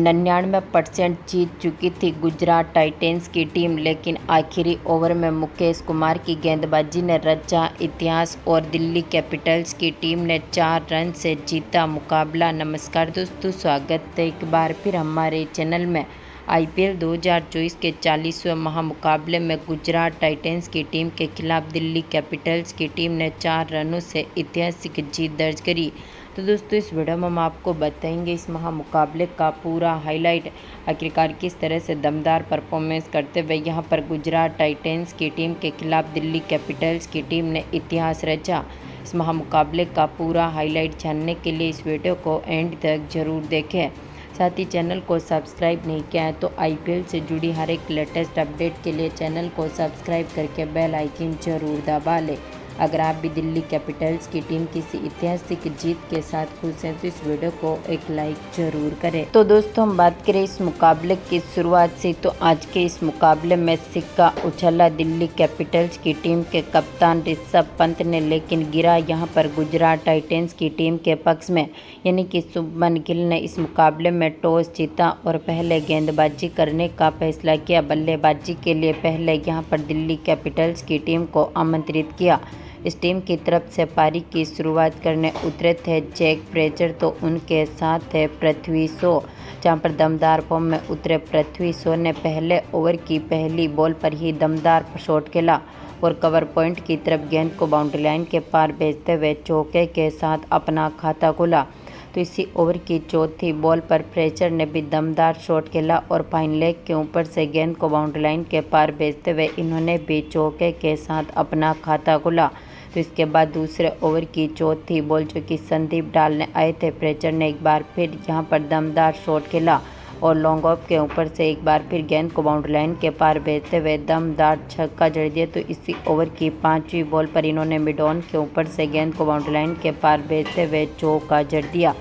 99% जीत चुकी थी गुजरात टाइटेंस की टीम, लेकिन आखिरी ओवर में मुकेश कुमार की गेंदबाजी ने रचा इतिहास और दिल्ली कैपिटल्स की टीम ने 4 रन से जीता मुकाबला। नमस्कार दोस्तों, स्वागत है एक बार फिर हमारे चैनल में। IPL 2024 के 40वें महामुकाबले में गुजरात टाइटेंस की टीम के खिलाफ दिल्ली कैपिटल्स की टीम ने 4 रनों से ऐतिहासिक जीत दर्ज करी। तो दोस्तों, इस वीडियो में हम आपको बताएंगे इस महामुकाबले का पूरा हाईलाइट, आखिरकार किस तरह से दमदार परफॉर्मेंस करते हुए यहां पर गुजरात टाइटेंस की टीम के खिलाफ दिल्ली कैपिटल्स की टीम ने इतिहास रचा। इस महामुकाबले का पूरा हाईलाइट जानने के लिए इस वीडियो को एंड तक जरूर देखें। साथ ही चैनल को सब्सक्राइब नहीं किया है तो IPL से जुड़ी हर एक लेटेस्ट अपडेट के लिए चैनल को सब्सक्राइब करके बेल आइकन जरूर दबा लें। अगर आप भी दिल्ली कैपिटल्स की टीम किसी ऐतिहासिक जीत के साथ खुश हैं तो इस वीडियो को एक लाइक जरूर करें। तो दोस्तों, हम बात करें इस मुकाबले की शुरुआत से, तो आज के इस मुकाबले में सिक्का उछला दिल्ली कैपिटल्स की टीम के कप्तान ऋषभ पंत ने, लेकिन गिरा यहां पर गुजरात टाइटेंस की टीम के पक्ष में, यानी कि शुभमन गिल ने इस मुकाबले में टॉस जीता और पहले गेंदबाजी करने का फैसला किया। बल्लेबाजी के लिए पहले यहां पर दिल्ली कैपिटल्स की टीम को आमंत्रित किया। इस टीम की तरफ से पारी की शुरुआत करने उतरे थे जैक फ्रेजर, तो उनके साथ थे पृथ्वी शॉ। जहां पर दमदार फॉर्म में उतरे पृथ्वी शॉ ने पहले ओवर की पहली बॉल पर ही दमदार शॉट खेला और कवर पॉइंट की तरफ गेंद को बाउंड्री लाइन के पार भेजते हुए चौके के साथ अपना खाता खोला। तो इसी ओवर की चौथी बॉल पर फ्रेजर ने भी दमदार शॉट खेला और फाइन लेग के ऊपर से गेंद को बाउंड्री लाइन के पार भेजते हुए इन्होंने भी चौके के साथ अपना खाता खोला। तो इसके बाद दूसरे ओवर की चौथी बॉल जो कि संदीप डालने आए थे, फ्रेजर ने एक बार फिर यहां पर दमदार शॉट खेला और लॉन्ग ऑफ के ऊपर से एक बार फिर गेंद को बाउंड्री लाइन के पार भेजते हुए दमदार छक्का जड़ दिया। तो इसी ओवर की 5वीं बॉल पर इन्होंने मिड ऑन के ऊपर से गेंद को बाउंड्री लाइन के पार भेजते हुए चौका जड़ दिया।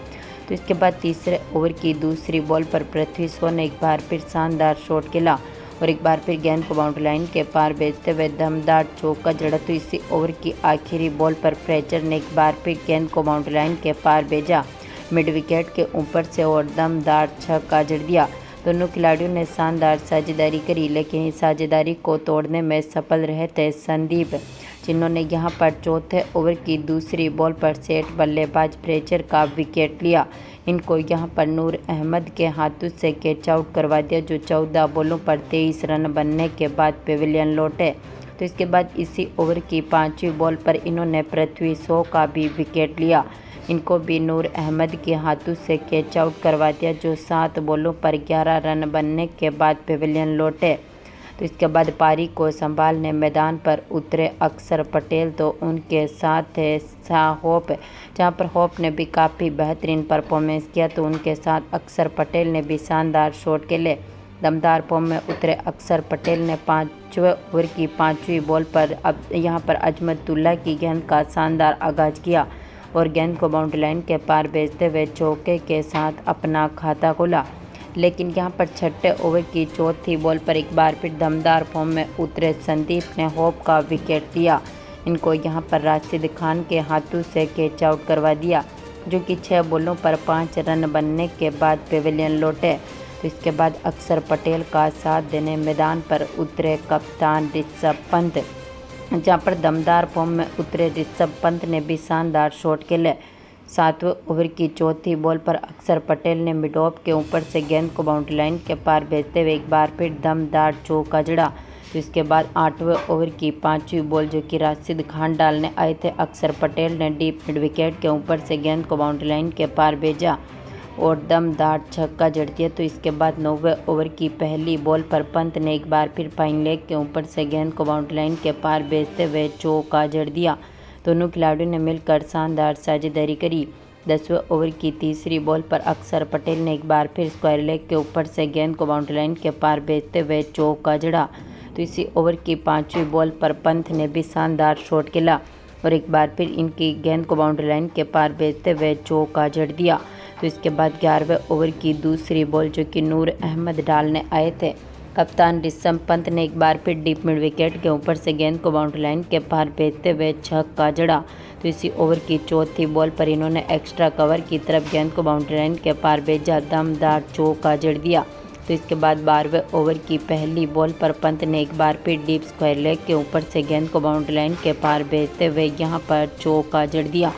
तो इसके बाद तीसरे ओवर की दूसरी बॉल पर पृथ्वी शॉ ने एक बार फिर शानदार शॉट खेला और एक बार फिर गेंद को बाउंड्री लाइन के पार भेजते हुए दमदार चौका जड़ा। तो इसी ओवर की आखिरी बॉल पर फ्रेजर ने एक बार फिर गेंद को बाउंड्री लाइन के पार भेजा मिड विकेट के ऊपर से और दमदार छक्का जड़ दिया। दोनों खिलाड़ियों ने शानदार साझेदारी करी, लेकिन इस साझेदारी को तोड़ने में सफल रहे थे संदीप, जिन्होंने यहां पर चौथे ओवर की दूसरी बॉल पर सेठ बल्लेबाज फ्रेजर का विकेट लिया। इनको यहां पर नूर अहमद के हाथों से कैच आउट करवा दिया, जो 14 बॉलों पर 23 रन बनने के बाद पेविलियन लौटे। तो इसके बाद इसी ओवर की 5वीं बॉल पर इन्होंने पृथ्वी शॉ का भी विकेट लिया। इनको भी नूर अहमद के हाथों से कैच आउट करवा दिया, जो 7 बॉलों पर 11 रन बनने के बाद पेविलियन लौटे। तो इसके बाद पारी को संभालने मैदान पर उतरे अक्षर पटेल, तो उनके साथ थे होप, जहां पर होप ने भी काफ़ी बेहतरीन परफॉर्मेंस किया। तो उनके साथ अक्षर पटेल ने भी शानदार शॉट खेले। दमदार फॉर्म में उतरे अक्षर पटेल ने 5वें ओवर की 5वीं बॉल पर अब यहां पर अजमतुल्ला की गेंद का शानदार आगाज किया और गेंद को बाउंड्री लाइन के पार भेजते हुए चौके के साथ अपना खाता खोला। लेकिन यहां पर छठे ओवर की चौथी बॉल पर एक बार फिर दमदार फॉर्म में उतरे संदीप ने होप का विकेट लिया। इनको यहां पर राशिद खान के हाथों से कैच आउट करवा दिया, जो कि 6 बॉलों पर 5 रन बनने के बाद पेविलियन लौटे। तो इसके बाद अक्षर पटेल का साथ देने मैदान पर उतरे कप्तान ऋषभ पंत, जहां पर दमदार फॉर्म में उतरे ऋषभ पंत ने भी शानदार शॉट खेले। 7वें ओवर की चौथी बॉल पर अक्षर पटेल ने मिड ऑफ के ऊपर से गेंद को बाउंड्री लाइन के पार भेजते हुए एक बार फिर दमदार चौका जड़ा। तो इसके बाद 8वें ओवर की 5वीं बॉल जो कि राशिद खान डालने आए थे, अक्षर पटेल ने डीप मिड विकेट के ऊपर से गेंद को बाउंड्री लाइन के पार भेजा और दमदार छक्का जड़ दिया। तो इसके बाद 9वें ओवर की पहली बॉल पर पंत ने एक बार फिर फाइन लेग के ऊपर से गेंद को बाउंड्री लाइन के पार भेजते हुए चौका जड़ दिया। दोनों खिलाड़ियों ने मिलकर शानदार साझेदारी करी। 10वें ओवर की तीसरी बॉल पर अक्षर पटेल ने एक बार फिर स्क्वायर लेग के ऊपर से गेंद को बाउंड्री लाइन के पार भेजते हुए चौका जड़ा। तो इसी ओवर की 5वीं बॉल पर पंत ने भी शानदार शॉट खेला और एक बार फिर इनकी गेंद को बाउंड्री लाइन के पार भेजते हुए चौका जड़ दिया। तो इसके बाद 11वें ओवर की दूसरी बॉल जो कि नूर अहमद डालने आए थे, कप्तान ऋषभ पंत ने एक बार फिर डीप मिड विकेट के ऊपर से गेंद को बाउंड्री लाइन के पार भेजते हुए छक्का जड़ा। तो इसी ओवर की चौथी बॉल पर इन्होंने एक्स्ट्रा कवर की तरफ गेंद को बाउंड्री लाइन के पार भेजा, दमदार चौका जड़ दिया। तो इसके बाद 12वें ओवर की पहली बॉल पर पंत ने एक बार फिर डीप स्क्वायर लेग के ऊपर से गेंद को बाउंड्री लाइन के पार भेजते हुए यहां पर चौका जड़ दिया।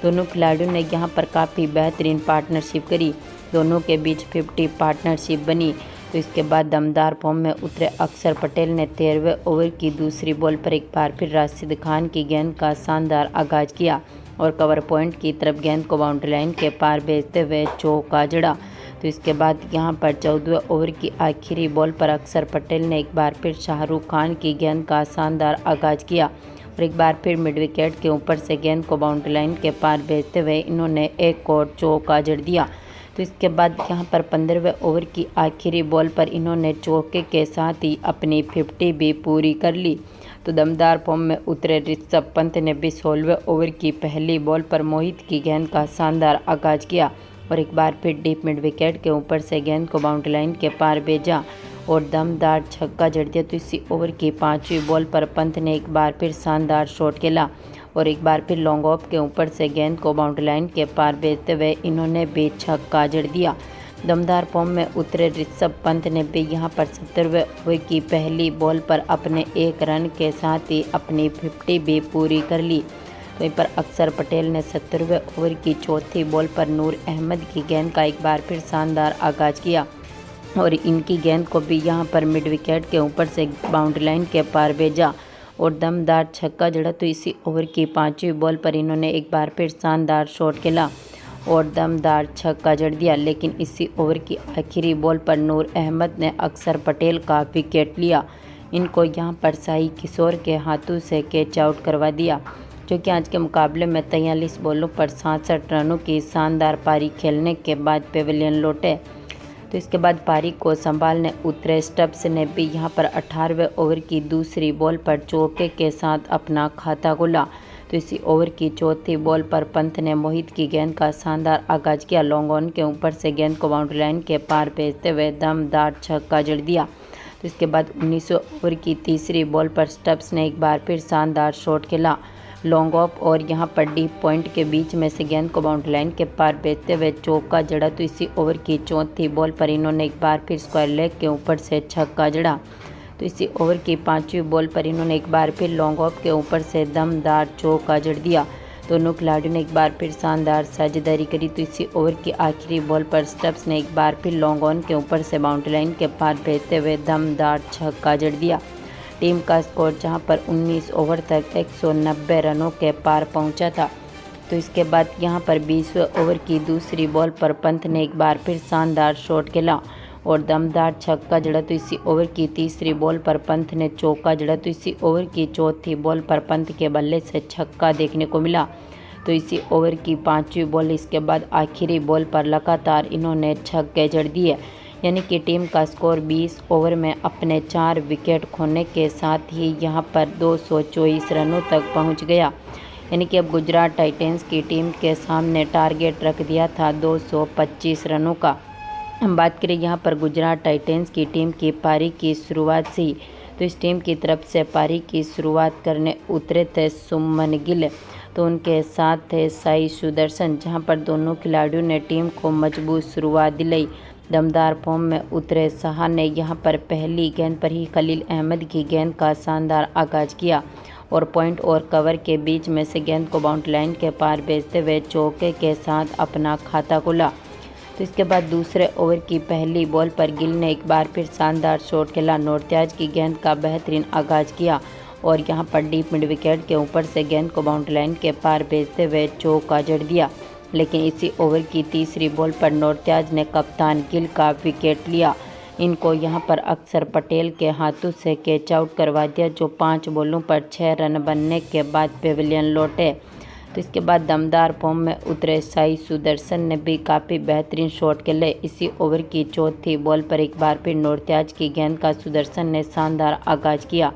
दोनों खिलाड़ियों ने यहां पर काफ़ी बेहतरीन पार्टनरशिप करी, दोनों के बीच 50 पार्टनरशिप बनी। तो इसके बाद दमदार फॉर्म में उतरे अक्षर पटेल ने 13वें ओवर की दूसरी बॉल पर एक बार फिर राशिद खान की गेंद का शानदार आगाज किया और कवर पॉइंट की तरफ गेंद को बाउंड्री लाइन के पार भेजते हुए चौका जड़ा। तो इसके बाद यहां पर 14वें ओवर की आखिरी बॉल पर अक्षर पटेल ने एक बार फिर शाहरुख खान की गेंद का शानदार आगाज किया और एक बार फिर मिड विकेट के ऊपर से गेंद को बाउंड्री लाइन के पार भेजते हुए इन्होंने एक और चौका जड़ दिया। तो इसके बाद यहां पर 15वें ओवर की आखिरी बॉल पर इन्होंने चौके के साथ ही अपनी 50 भी पूरी कर ली। तो दमदार फॉर्म में उतरे ऋषभ पंत ने भी 16वें ओवर की पहली बॉल पर मोहित की गेंद का शानदार आगाज किया और एक बार फिर डीप मिड विकेट के ऊपर से गेंद को बाउंड्री लाइन के पार भेजा और दमदार छक्का जड़ दिया। तो इसी ओवर की 5वीं बॉल पर पंत ने एक बार फिर शानदार शॉट खेला और एक बार फिर लॉन्ग ऑफ के ऊपर से गेंद को बाउंड्री लाइन के पार भेजते हुए इन्होंने भी छक्का जड़ दिया। दमदार फॉर्म में उतरे ऋषभ पंत ने भी यहां पर 70वें ओवर की पहली बॉल पर अपने 1 रन के साथ ही अपनी 50 भी पूरी कर ली। वहीं पर अक्षर पटेल ने 70वें ओवर की चौथी बॉल पर नूर अहमद की गेंद का एक बार फिर शानदार आगाज किया और इनकी गेंद को भी यहां पर मिड विकेट के ऊपर से बाउंड्री लाइन के पार भेजा और दमदार छक्का जड़ा। तो इसी ओवर की 5वीं बॉल पर इन्होंने एक बार फिर शानदार शॉट खेला और दमदार छक्का जड़ दिया, लेकिन इसी ओवर की आखिरी बॉल पर नूर अहमद ने अक्षर पटेल का विकेट लिया। इनको यहां पर साई किशोर के हाथों से कैच आउट करवा दिया, जो कि आज के मुकाबले में 43 बॉलों पर 67 रनों की शानदार पारी खेलने के बाद पेविलियन लौटे। तो इसके बाद पारी को संभालने उतरे स्टब्स ने भी यहां पर 18वें ओवर की दूसरी बॉल पर चौके के साथ अपना खाता खोला। तो इसी ओवर की चौथी बॉल पर पंत ने मोहित की गेंद का शानदार आगाज किया, लॉन्ग ऑन के ऊपर से गेंद को बाउंड्री लाइन के पार भेजते हुए दमदार छक्का जड़ दिया। तो इसके बाद 19वें ओवर की तीसरी बॉल पर स्टब्स ने एक बार फिर शानदार शॉट खेला, लॉन्ग ऑफ और यहां पर डीप पॉइंट के बीच में से गेंद को बाउंड्री लाइन के पार भेजते हुए चौका जड़ा। तो इसी ओवर की चौथी बॉल पर इन्होंने एक बार फिर स्क्वायर लेग के ऊपर से छक्का जड़ा। तो इसी ओवर की 5वीं बॉल पर इन्होंने एक बार फिर लॉन्ग ऑफ के ऊपर से दमदार चौका जड़ दिया। दोनों खिलाड़ियों ने एक बार फिर शानदार साझेदारी करी। तो इसी ओवर की आखिरी बॉल पर स्टब्स ने एक बार फिर लॉन्ग ऑन के ऊपर से बाउंड्री लाइन के पार भेजते हुए दमदार छक्का जड़ दिया। टीम का स्कोर जहां पर 19 ओवर तक 190 रनों के पार पहुंचा था। तो इसके बाद यहां पर 20वें ओवर की दूसरी बॉल पर पंत ने एक बार फिर शानदार शॉट खेला और दमदार छक्का जड़ा। तो इसी ओवर की तीसरी बॉल पर पंत ने चौका जड़ा। तो इसी ओवर की चौथी बॉल पर पंत के बल्ले से छक्का देखने को मिला। तो इसी ओवर की 5वीं बॉल इसके बाद आखिरी बॉल पर लगातार इन्होंने छक्के जड़ दिए, यानी कि टीम का स्कोर 20 ओवर में अपने 4 विकेट खोने के साथ ही यहां पर 224 रनों तक पहुंच गया। यानी कि अब गुजरात टाइटंस की टीम के सामने टारगेट रख दिया था 225 रनों का। हम बात करें यहाँ पर गुजरात टाइटंस की टीम की पारी की शुरुआत से, तो इस टीम की तरफ से पारी की शुरुआत करने उतरे थे सुमन गिल, तो उनके साथ थे साई सुदर्शन, जहां पर दोनों खिलाड़ियों ने टीम को मजबूत शुरुआत दिलाई। दमदार फॉर्म में उतरे शाह ने यहां पर पहली गेंद पर ही खलील अहमद की गेंद का शानदार आगाज किया और पॉइंट और कवर के बीच में से गेंद को बाउंड्री लाइन के पार भेजते हुए चौके के साथ अपना खाता खोला। तो इसके बाद दूसरे ओवर की पहली बॉल पर गिल ने एक बार फिर शानदार शॉट खेला, नौरत्याज की गेंद का बेहतरीन आगाज किया और यहां पर डीप मिड विकेट के ऊपर से गेंद को बाउंड्री लाइन के पार भेजते हुए चौका जड़ दिया। लेकिन इसी ओवर की तीसरी बॉल पर नौरत्याज ने कप्तान गिल का विकेट लिया। इनको यहां पर अक्षर पटेल के हाथों से कैच आउट करवा दिया, जो 5 बॉलों पर 6 रन बनने के बाद पेविलियन लौटे। तो इसके बाद दमदार फॉर्म में उतरे साई सुदर्शन ने भी काफ़ी बेहतरीन शॉट खेले। इसी ओवर की चौथी बॉल पर एक बार फिर नौरत्याज की गेंद का सुदर्शन ने शानदार आगाज किया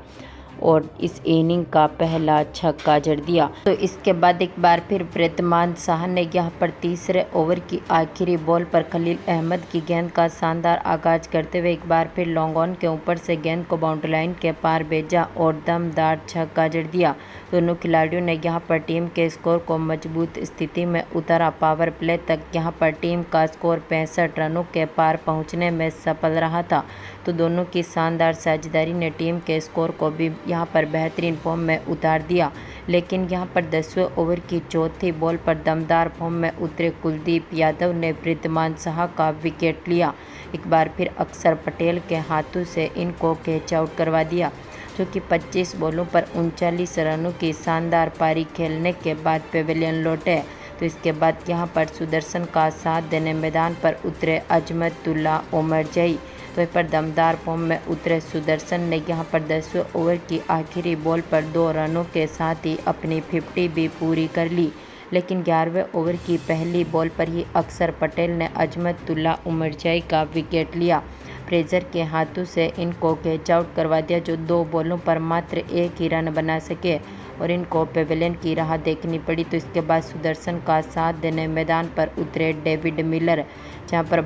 और इस इनिंग का पहला छक्का जड़ दिया। तो इसके बाद एक बार फिर वृद्धमान शाह ने यहां पर तीसरे ओवर की आखिरी बॉल पर खलील अहमद की गेंद का शानदार आगाज करते हुए एक बार फिर लॉन्ग ऑन के ऊपर से गेंद को बाउंड्री लाइन के पार भेजा और दमदार छक्का जड़ दिया। दोनों खिलाड़ियों ने यहां पर टीम के स्कोर को मजबूत स्थिति में उतारा। पावर प्ले तक यहां पर टीम का स्कोर 65 रनों के पार पहुंचने में सफल रहा था। तो दोनों की शानदार साझेदारी ने टीम के स्कोर को भी यहां पर बेहतरीन फॉर्म में उतार दिया। लेकिन यहां पर 10वें ओवर की चौथी बॉल पर दमदार फॉर्म में उतरे कुलदीप यादव ने वृद्धमान शाह का विकेट लिया। एक बार फिर अक्षर पटेल के हाथों से इनको कैच आउट करवा दिया, जो कि 25 बॉलों पर 39 रनों की शानदार पारी खेलने के बाद पेविलियन लौटे। तो इसके बाद यहां पर सुदर्शन का साथ देने मैदान पर उतरे अजमतुल्ला ओमरजई। तो इस पर दमदार फॉर्म में उतरे सुदर्शन ने यहां पर 10वें ओवर की आखिरी बॉल पर 2 रनों के साथ ही अपनी 50 भी पूरी कर ली। लेकिन 11वें ओवर की पहली बॉल पर ही अक्षर पटेल ने अजमतुल्ला ओमरजई का विकेट लिया। फ्रेजर के हाथों से इनको कैच आउट करवा दिया, जो 2 बॉलों पर मात्र 1 ही रन बना सके और इनको पेविलियन की राह देखनी पड़ी। तो इसके बाद सुदर्शन का साथ देने मैदान पर उतरे डेविड मिलर, जहां पर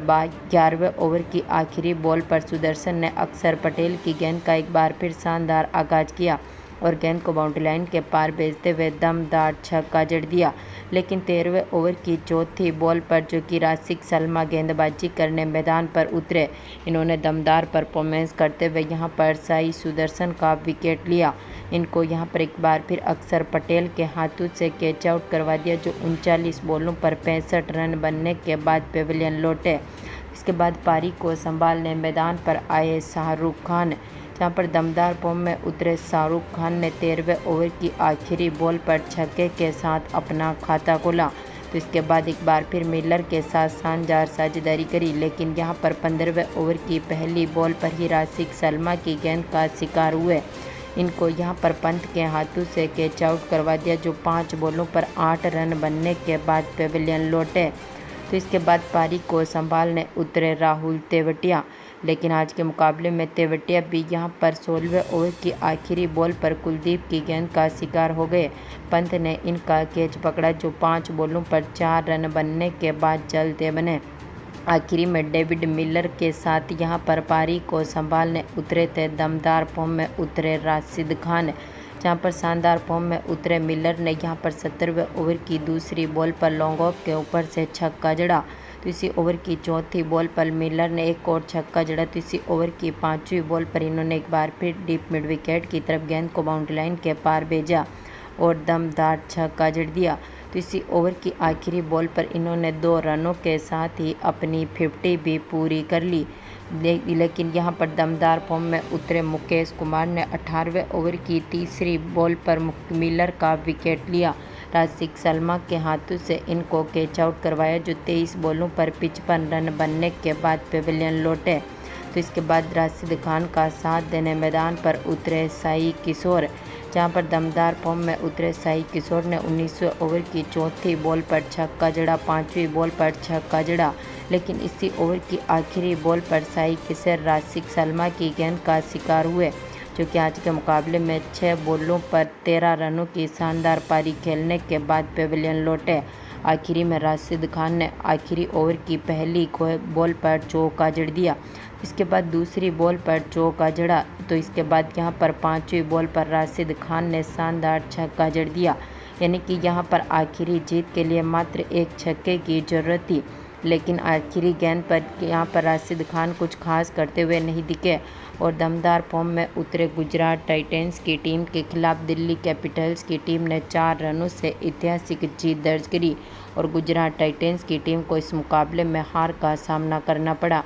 11वें ओवर की आखिरी बॉल पर सुदर्शन ने अक्षर पटेल की गेंद का एक बार फिर शानदार आगाज किया और गेंद को बाउंड्री लाइन के पार भेजते हुए दमदार छक्का जड़ दिया। लेकिन 13वें ओवर की चौथी बॉल पर जो कि राशिक शर्मा गेंदबाजी करने मैदान पर उतरे, इन्होंने दमदार परफॉर्मेंस करते हुए यहां पर साई सुदर्शन का विकेट लिया। इनको यहां पर एक बार फिर अक्षर पटेल के हाथों से कैच आउट करवा दिया, जो 39 बॉलों पर 65 रन बनने के बाद पेविलियन लौटे। इसके बाद पारी को संभालने मैदान पर आए शाहरुख खान, जहां पर दमदार फॉर्म में उतरे शाहरुख खान ने 13वें ओवर की आखिरी बॉल पर छक्के के साथ अपना खाता खोला। तो इसके बाद एक बार फिर मिलर के साथ शानदार साझेदारी करी, लेकिन यहां पर 15वें ओवर की पहली बॉल पर ही राशिक शर्मा की गेंद का शिकार हुए। इनको यहां पर पंत के हाथों से कैच आउट करवा दिया, जो 5 बॉलों पर 8 रन बनने के बाद पेविलियन लौटे। तो इसके बाद पारी को संभालने उतरे राहुल तेवतिया, लेकिन आज के मुकाबले में तेवतिया भी यहां पर 16वें ओवर की आखिरी बॉल पर कुलदीप की गेंद का शिकार हो गए। पंत ने इनका कैच पकड़ा, जो 5 बॉलों पर 4 रन बनने के बाद चलते बने। आखिरी में डेविड मिलर के साथ यहां पर पारी को संभालने उतरे थे दमदार फॉर्म में उतरे राशिद खान, जहां पर शानदार फॉर्म में उतरे मिलर ने यहां पर 17वें ओवर की दूसरी बॉल पर लॉन्ग ऑफ के ऊपर से छक्का जड़ा। तो इसी ओवर की चौथी बॉल पर मिलर ने एक और छक्का जड़ा। तो इसी ओवर की 5वीं बॉल पर इन्होंने एक बार फिर डीप मिड विकेट की तरफ गेंद को बाउंड्री लाइन के पार भेजा और दमदार छक्का जड़ दिया। तो इसी ओवर की आखिरी बॉल पर इन्होंने 2 रनों के साथ ही अपनी 50 भी पूरी कर ली। लेकिन यहां पर दमदार फॉर्म में उतरे मुकेश कुमार ने 18वें ओवर की तीसरी बॉल पर मिलर का विकेट लिया। राशिक शर्मा के हाथों से इनको कैच आउट करवाया, जो 23 बॉलों पर 55 रन बनने के बाद पेविलियन लौटे। तो इसके बाद राशिद खान का साथ देने मैदान पर उतरे साई किशोर, जहां पर दमदार फॉर्म में उतरे साई किशोर ने 19वें ओवर की चौथी बॉल पर छक्का जड़ा, 5वीं बॉल पर छक्का जड़ा। लेकिन इसी ओवर की आखिरी बॉल पर साई किशोर राशिक शर्मा की गेंद का शिकार हुए, जो कि आज के मुकाबले में 6 बॉलों पर 13 रनों की शानदार पारी खेलने के बाद पेविलियन लौटे। आखिरी में राशिद खान ने आखिरी ओवर की पहली बॉल पर चौका जड़ दिया। इसके बाद दूसरी बॉल पर चौका जड़ा। तो इसके बाद यहां पर 5वीं बॉल पर राशिद खान ने शानदार छक्का जड़ दिया, यानी कि यहां पर आखिरी जीत के लिए मात्र एक छक्के की जरूरत थी। लेकिन आखिरी गेंद पर यहां पर राशिद खान कुछ खास करते हुए नहीं दिखे और दमदार फॉर्म में उतरे गुजरात टाइटंस की टीम के खिलाफ दिल्ली कैपिटल्स की टीम ने 4 रनों से ऐतिहासिक जीत दर्ज करी और गुजरात टाइटंस की टीम को इस मुकाबले में हार का सामना करना पड़ा।